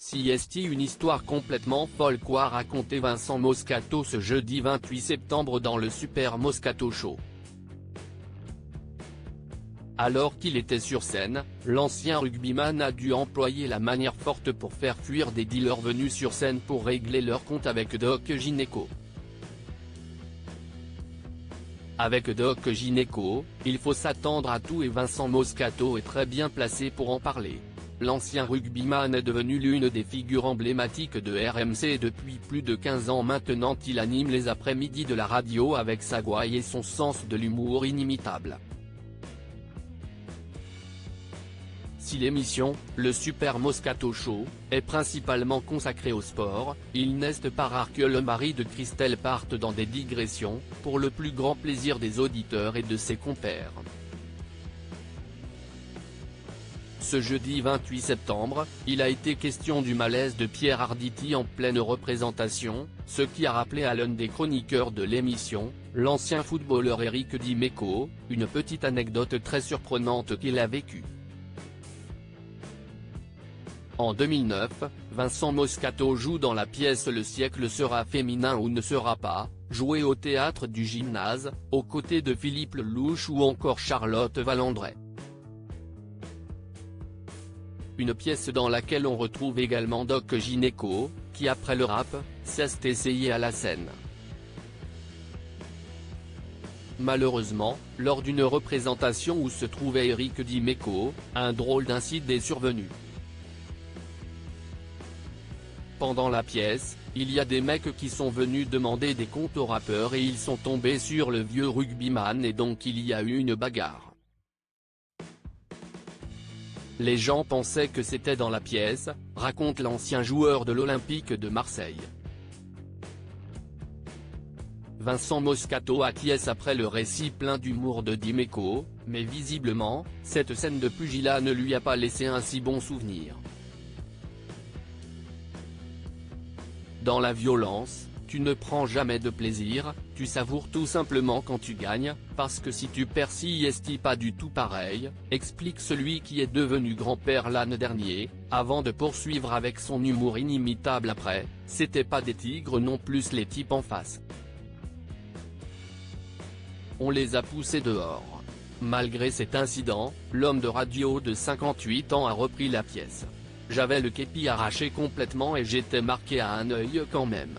CST, une histoire complètement folle qu'a raconté Vincent Moscato ce jeudi 28 septembre dans le Super Moscato Show. Alors qu'il était sur scène, l'ancien rugbyman a dû employer la manière forte pour faire fuir des dealers venus sur scène pour régler leur compte avec Doc Gynéco. Avec Doc Gynéco, il faut s'attendre à tout et Vincent Moscato est très bien placé pour en parler. L'ancien rugbyman est devenu l'une des figures emblématiques de RMC et depuis plus de 15 ans maintenant il anime les après-midi de la radio avec sa gouaille et son sens de l'humour inimitable. Si l'émission, le Super Moscato Show, est principalement consacrée au sport, il n'est pas rare que le mari de Christelle parte dans des digressions, pour le plus grand plaisir des auditeurs et de ses compères. Ce jeudi 28 septembre, il a été question du malaise de Pierre Arditi en pleine représentation, ce qui a rappelé à l'un des chroniqueurs de l'émission, l'ancien footballeur Éric Dimeco, une petite anecdote très surprenante qu'il a vécue. En 2009, Vincent Moscato joue dans la pièce Le siècle sera féminin ou ne sera pas, jouée au théâtre du Gymnase, aux côtés de Philippe Lelouch ou encore Charlotte Valandrey. Une pièce dans laquelle on retrouve également Doc Gynéco, qui après le rap, s'est essayé à la scène. Malheureusement, lors d'une représentation où se trouvait Éric Dimeco, un drôle d'incident est survenu. Pendant la pièce, il y a des mecs qui sont venus demander des comptes au rappeur et ils sont tombés sur le vieux rugbyman et donc il y a eu une bagarre. Les gens pensaient que c'était dans la pièce, raconte l'ancien joueur de l'Olympique de Marseille. Vincent Moscato acquiesce après le récit plein d'humour de Dimeco, mais visiblement, cette scène de pugilat ne lui a pas laissé un si bon souvenir. Dans la violence, tu ne prends jamais de plaisir, tu savoures tout simplement quand tu gagnes, parce que si tu perds c'est pas du tout pareil, explique celui qui est devenu grand-père l'an dernier, avant de poursuivre avec son humour inimitable après, c'était pas des tigres non plus les types en face. On les a poussés dehors. Malgré cet incident, l'homme de radio de 58 ans a repris la pièce. J'avais le képi arraché complètement et j'étais marqué à un œil quand même.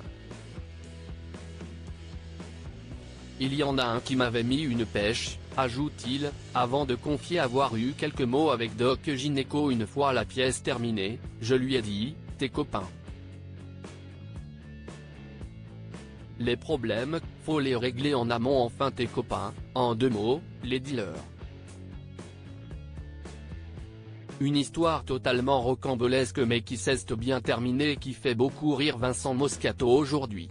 Il y en a un qui m'avait mis une pêche, ajoute-t-il, avant de confier avoir eu quelques mots avec Doc Gynéco une fois la pièce terminée, je lui ai dit, t'es copain. Les problèmes, faut les régler en amont enfin tes copains, en deux mots, les dealers. Une histoire totalement rocambolesque mais qui s'est bien terminée et qui fait beaucoup rire Vincent Moscato aujourd'hui.